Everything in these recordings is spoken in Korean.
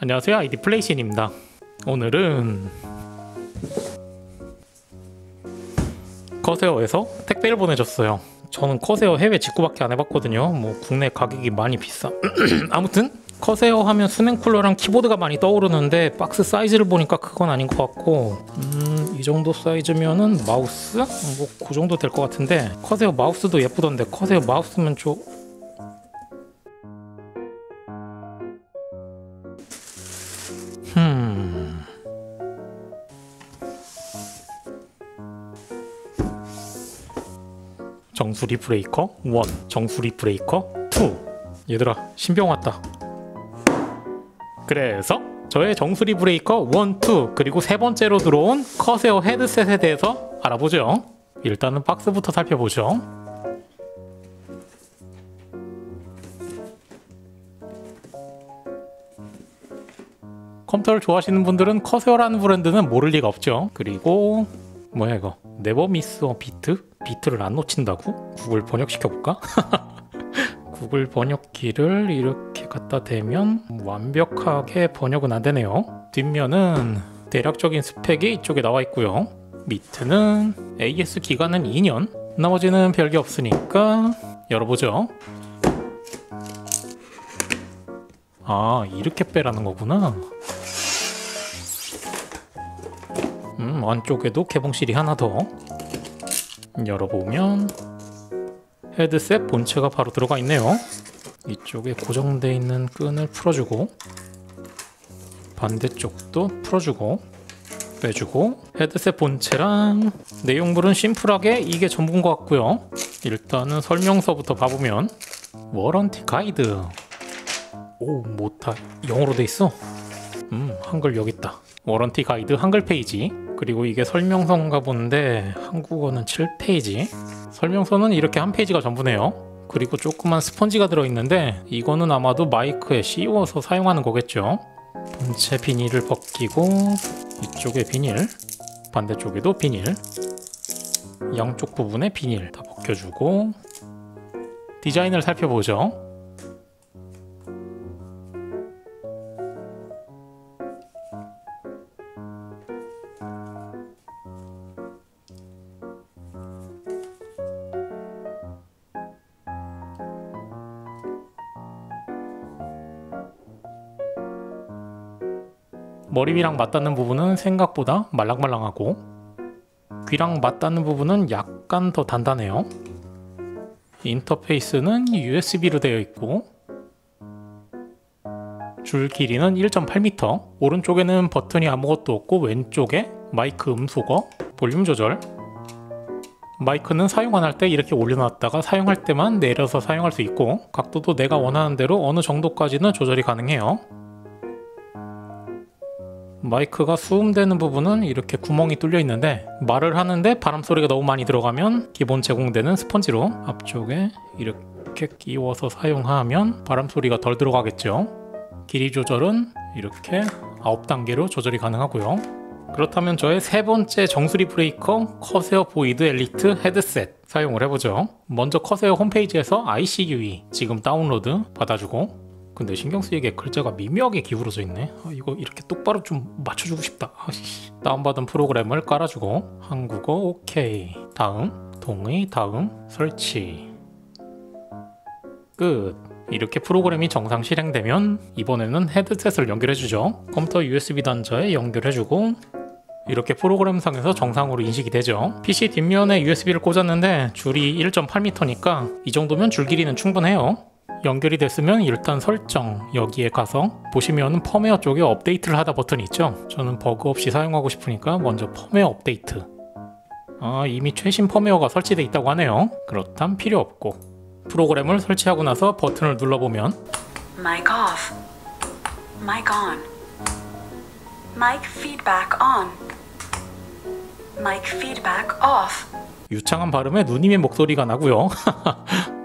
안녕하세요, 아이디 플레이신입니다. 오늘은 커세어에서 택배를 보내줬어요. 저는 커세어 해외 직구밖에 안 해봤거든요. 뭐 국내 가격이 많이 비싸. 아무튼 커세어 하면 수냉 쿨러랑 키보드가 많이 떠오르는데 박스 사이즈를 보니까 그건 아닌 것 같고, 이 정도 사이즈면은 마우스? 뭐 그 정도 될 것 같은데, 커세어 마우스도 예쁘던데 커세어 마우스면 좀 정수리 브레이커 1, 정수리 브레이커 2. 얘들아, 신병 왔다. 그래서 저의 정수리 브레이커 1, 2 그리고 세 번째로 들어온 커세어 헤드셋에 대해서 알아보죠. 일단은 박스부터 살펴보죠. 컴퓨터를 좋아하시는 분들은 커세어라는 브랜드는 모를 리가 없죠. 그리고 뭐야 이거, 네버 미스 어 비트? 비트를 안 놓친다고? 구글 번역시켜볼까? 구글 번역기를 이렇게 갖다 대면 완벽하게 번역은 안 되네요. 뒷면은 대략적인 스펙이 이쪽에 나와 있고요. 밑에는 AS 기간은 2년, 나머지는 별게 없으니까 열어보죠. 아, 이렇게 빼라는 거구나. 안쪽에도 개봉실이 하나 더. 열어보면 헤드셋 본체가 바로 들어가 있네요. 이쪽에 고정되어 있는 끈을 풀어주고, 반대쪽도 풀어주고 빼주고, 헤드셋 본체랑 내용물은 심플하게 이게 전부인 것 같고요. 일단은 설명서부터 봐보면 워런티 가이드. 오, 뭐다 영어로 돼 있어. 한글 여기 있다. 워런티 가이드 한글 페이지. 그리고 이게 설명서인가 본데 한국어는 7페이지. 설명서는 이렇게 한 페이지가 전부네요. 그리고 조그만 스펀지가 들어있는데 이거는 아마도 마이크에 씌워서 사용하는 거겠죠. 본체 비닐을 벗기고, 이쪽에 비닐, 반대쪽에도 비닐, 양쪽 부분에 비닐 다 벗겨주고, 디자인을 살펴보죠. 머리 위랑 맞닿는 부분은 생각보다 말랑말랑하고, 귀랑 맞닿는 부분은 약간 더 단단해요. 인터페이스는 USB로 되어 있고, 줄 길이는 1.8m, 오른쪽에는 버튼이 아무것도 없고 왼쪽에 마이크 음소거, 볼륨 조절. 마이크는 사용 안 할 때 이렇게 올려놨다가 사용할 때만 내려서 사용할 수 있고, 각도도 내가 원하는 대로 어느 정도까지는 조절이 가능해요. 마이크가 수음되는 부분은 이렇게 구멍이 뚫려 있는데, 말을 하는데 바람소리가 너무 많이 들어가면 기본 제공되는 스펀지로 앞쪽에 이렇게 끼워서 사용하면 바람소리가 덜 들어가겠죠. 길이 조절은 이렇게 9단계로 조절이 가능하고요. 그렇다면 저의 세 번째 정수리 브레이커 커세어 보이드 엘리트 헤드셋 사용을 해보죠. 먼저 커세어 홈페이지에서 ICUE 지금 다운로드 받아주고, 근데 신경 쓰이게 글자가 미묘하게 기울어져 있네. 이거 이렇게 똑바로 좀 맞춰주고 싶다. 다운받은 프로그램을 깔아주고, 한국어 오케이, 다음, 동의, 다음, 설치, 끝. 이렇게 프로그램이 정상 실행되면 이번에는 헤드셋을 연결해주죠. 컴퓨터 USB 단자에 연결해주고, 이렇게 프로그램상에서 정상으로 인식이 되죠. PC 뒷면에 USB를 꽂았는데 줄이 1.8m니까 이 정도면 줄 길이는 충분해요. 연결이 됐으면 일단 설정, 여기에 가서 보시면은 펌웨어 쪽에 업데이트를 하다 버튼이 있죠. 저는 버그 없이 사용하고 싶으니까 먼저 펌웨어 업데이트. 이미 최신 펌웨어가 설치되어 있다고 하네요. 그렇담 필요 없고, 프로그램을 설치하고 나서 버튼을 눌러보면 Mic off, mic on, mic feedback on, mic feedback off. 유창한 발음에 누님의 목소리가 나고요.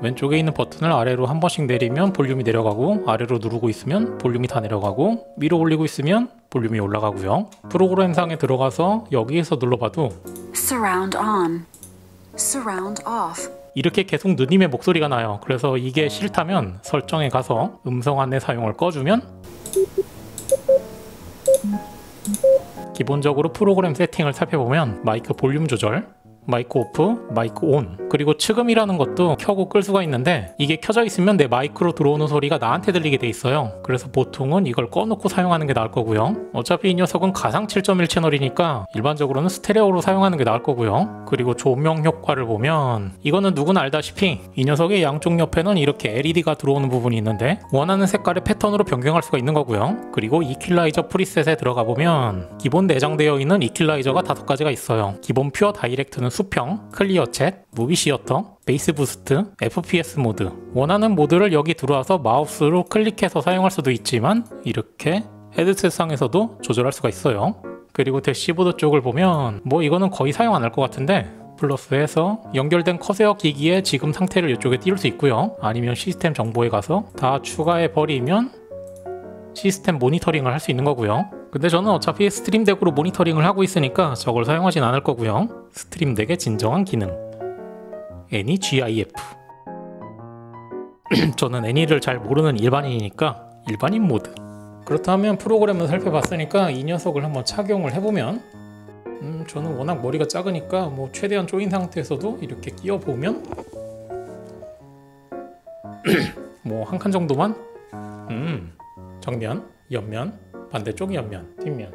왼쪽에 있는 버튼을 아래로 한 번씩 내리면 볼륨이 내려가고, 아래로 누르고 있으면 볼륨이 다 내려가고, 위로 올리고 있으면 볼륨이 올라가고요. 프로그램상에 들어가서 여기에서 눌러봐도 Surround on, surround off. 이렇게 계속 누님의 목소리가 나요. 그래서 이게 싫다면 설정에 가서 음성 안내 사용을 꺼주면 기본적으로 프로그램 세팅을 살펴보면 마이크 볼륨 조절, 마이크 오프, 마이크 온, 그리고 측음이라는 것도 켜고 끌 수가 있는데 이게 켜져 있으면 내 마이크로 들어오는 소리가 나한테 들리게 돼 있어요. 그래서 보통은 이걸 꺼놓고 사용하는 게 나을 거고요. 어차피 이 녀석은 가상 7.1 채널이니까 일반적으로는 스테레오로 사용하는 게 나을 거고요. 그리고 조명 효과를 보면 이거는 누구나 알다시피 이 녀석의 양쪽 옆에는 이렇게 LED가 들어오는 부분이 있는데 원하는 색깔의 패턴으로 변경할 수가 있는 거고요. 그리고 이퀄라이저 프리셋에 들어가 보면 기본 내장되어 있는 이퀄라이저가 5가지가 있어요. 기본 퓨어 다이렉트는 수평, 클리어 챗, 무비 시어터, 베이스 부스트, FPS 모드. 원하는 모드를 여기 들어와서 마우스로 클릭해서 사용할 수도 있지만 이렇게 헤드셋 상에서도 조절할 수가 있어요. 그리고 대시보드 쪽을 보면 뭐 이거는 거의 사용 안 할 것 같은데 플러스해서 연결된 커세어 기기의 지금 상태를 이쪽에 띄울 수 있고요. 아니면 시스템 정보에 가서 다 추가해 버리면 시스템 모니터링을 할 수 있는 거고요. 근데 저는 어차피 스트림덱으로 모니터링을 하고 있으니까 저걸 사용하진 않을 거고요. 스트림덱의 진정한 기능 애니 GIF. 저는 애니를 잘 모르는 일반인이니까 일반인 모드. 그렇다면 프로그램을 살펴봤으니까 이 녀석을 한번 착용을 해보면 저는 워낙 머리가 작으니까 뭐 최대한 조인 상태에서도 이렇게 끼워보면 뭐 한 칸 정도만 정면, 옆면, 반대쪽 옆면, 뒷면.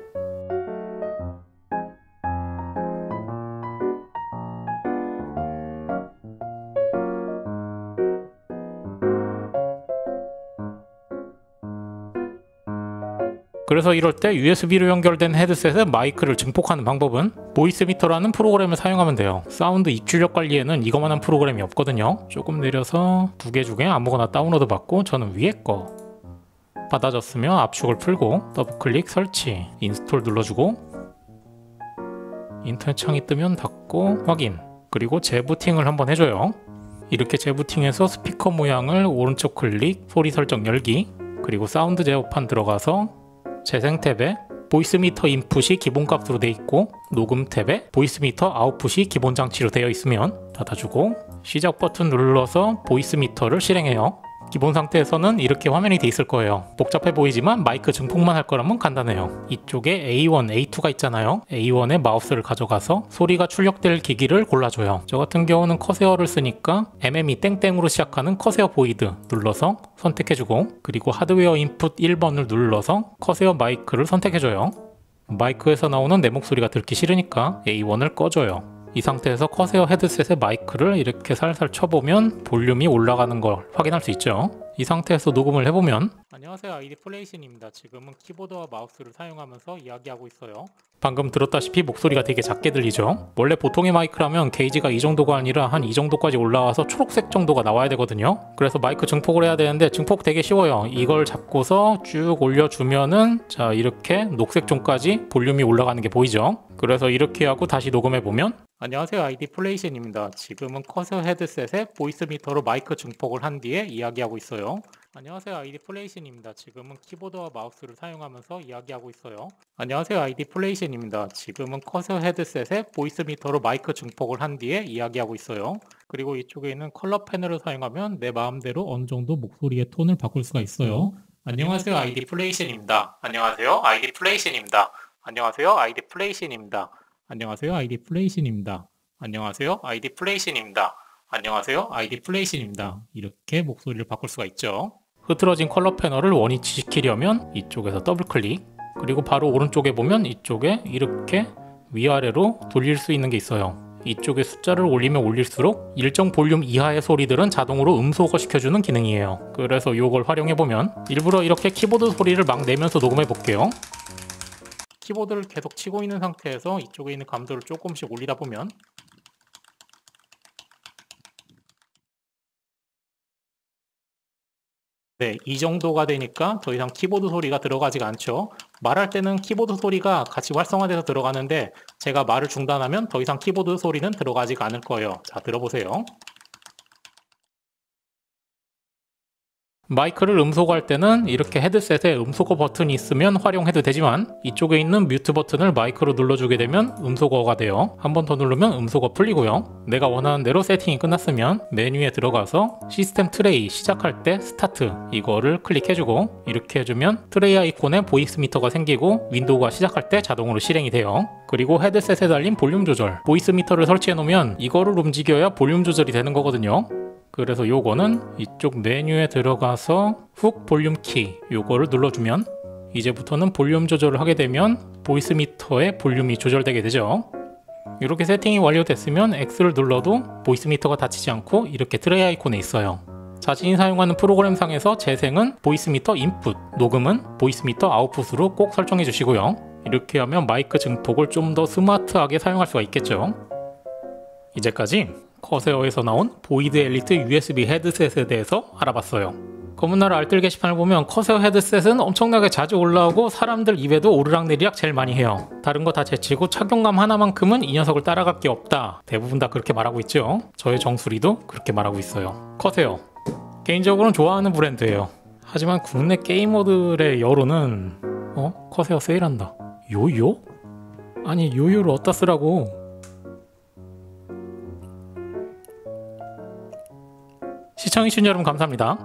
그래서 이럴 때 USB로 연결된 헤드셋에 마이크를 증폭하는 방법은 보이스미터라는 프로그램을 사용하면 돼요. 사운드 입출력 관리에는 이거만한 프로그램이 없거든요. 조금 내려서 두 개 중에 아무거나 다운로드 받고 저는 위에 거 받아줬으면 압축을 풀고 더블클릭 설치, 인스톨 눌러주고 인터넷 창이 뜨면 닫고 확인, 그리고 재부팅을 한번 해줘요. 이렇게 재부팅해서 스피커 모양을 오른쪽 클릭, 소리 설정 열기, 그리고 사운드 제어판 들어가서 재생 탭에 보이스미터 인풋이 기본값으로 되어 있고 녹음 탭에 보이스미터 아웃풋이 기본 장치로 되어 있으면 닫아주고 시작 버튼 눌러서 보이스미터를 실행해요. 기본 상태에서는 이렇게 화면이 돼 있을 거예요. 복잡해 보이지만 마이크 증폭만 할 거라면 간단해요. 이쪽에 A1, A2가 있잖아요. A1에 마우스를 가져가서 소리가 출력될 기기를 골라줘요. 저 같은 경우는 커세어를 쓰니까 MME 땡땡으로 시작하는 커세어 보이드 눌러서 선택해주고, 그리고 하드웨어 인풋 1번을 눌러서 커세어 마이크를 선택해줘요. 마이크에서 나오는 내 목소리가 듣기 싫으니까 A1을 꺼줘요. 이 상태에서 커세어 헤드셋의 마이크를 이렇게 살살 쳐보면 볼륨이 올라가는 걸 확인할 수 있죠. 이 상태에서 녹음을 해보면 안녕하세요, 아이디 플레이신입니다. 지금은 키보드와 마우스를 사용하면서 이야기하고 있어요. 방금 들었다시피 목소리가 되게 작게 들리죠. 원래 보통의 마이크라면 게이지가 이 정도가 아니라 한 이 정도까지 올라와서 초록색 정도가 나와야 되거든요. 그래서 마이크 증폭을 해야 되는데 증폭 되게 쉬워요. 이걸 잡고서 쭉 올려주면은 자, 이렇게 녹색 존까지 볼륨이 올라가는 게 보이죠. 그래서 이렇게 하고 다시 녹음해보면 안녕하세요, 아이디 플레이신입니다. 지금은 커세어 헤드셋에 보이스미터로 마이크 증폭을 한 뒤에 이야기하고 있어요. 안녕하세요, 아이디 플레이신입니다. 지금은 키보드와 마우스를 사용하면서 이야기하고 있어요. 안녕하세요, 아이디 플레이신입니다. 지금은 커세어 헤드셋에 보이스미터로 마이크 증폭을 한 뒤에 이야기하고 있어요. 그리고 이쪽에 있는 컬러 패널을 사용하면 내 마음대로 어느 정도 목소리의 톤을 바꿀 수가 있어요. 안녕하세요, 아이디 플레이신입니다. 안녕하세요, 아이디 플레이신입니다. 안녕하세요, 아이디 플레이신입니다. 안녕하세요, 아이디 플레이신입니다. 안녕하세요, 아이디 플레이신입니다. 안녕하세요, 아이디 플레이신입니다. 이렇게 목소리를 바꿀 수가 있죠. 흐트러진 컬러 패널을 원위치 시키려면 이쪽에서 더블 클릭, 그리고 바로 오른쪽에 보면 이쪽에 이렇게 위아래로 돌릴 수 있는 게 있어요. 이쪽에 숫자를 올리면 올릴수록 일정 볼륨 이하의 소리들은 자동으로 음소거 시켜주는 기능이에요. 그래서 이걸 활용해보면 일부러 이렇게 키보드 소리를 막 내면서 녹음해 볼게요. 키보드를 계속 치고 있는 상태에서 이쪽에 있는 감도를 조금씩 올리다 보면 네, 이 정도가 되니까 더 이상 키보드 소리가 들어가지가 않죠. 말할 때는 키보드 소리가 같이 활성화돼서 들어가는데 제가 말을 중단하면 더 이상 키보드 소리는 들어가지가 않을 거예요. 자, 들어보세요. 마이크를 음소거할 때는 이렇게 헤드셋에 음소거 버튼이 있으면 활용해도 되지만 이쪽에 있는 뮤트 버튼을 마이크로 눌러주게 되면 음소거가 돼요. 한 번 더 누르면 음소거 풀리고요. 내가 원하는 대로 세팅이 끝났으면 메뉴에 들어가서 시스템 트레이 시작할 때 스타트 이거를 클릭해주고 이렇게 해주면 트레이 아이콘에 보이스 미터가 생기고 윈도우가 시작할 때 자동으로 실행이 돼요. 그리고 헤드셋에 달린 볼륨 조절 보이스 미터를 설치해 놓으면 이거를 움직여야 볼륨 조절이 되는 거거든요. 그래서 요거는 이쪽 메뉴에 들어가서 훅 볼륨 키 요거를 눌러주면 이제부터는 볼륨 조절을 하게 되면 보이스 미터의 볼륨이 조절되게 되죠. 이렇게 세팅이 완료됐으면 X를 눌러도 보이스 미터가 닫히지 않고 이렇게 트레이 아이콘에 있어요. 자신이 사용하는 프로그램상에서 재생은 보이스 미터 인풋, 녹음은 보이스 미터 아웃풋으로 꼭 설정해 주시고요. 이렇게 하면 마이크 증폭을 좀 더 스마트하게 사용할 수가 있겠죠. 이제까지 커세어에서 나온 보이드 엘리트 USB 헤드셋에 대해서 알아봤어요. 검은나라 알뜰 게시판을 보면 커세어 헤드셋은 엄청나게 자주 올라오고 사람들 입에도 오르락내리락 제일 많이 해요. 다른 거 다 제치고 착용감 하나만큼은 이 녀석을 따라갈 게 없다. 대부분 다 그렇게 말하고 있죠. 저의 정수리도 그렇게 말하고 있어요. 커세어 개인적으로는 좋아하는 브랜드예요. 하지만 국내 게이머들의 여론은 커세어 세일한다. 요요? 아니 요요를 어디다 쓰라고. 시청해주신 여러분 감사합니다.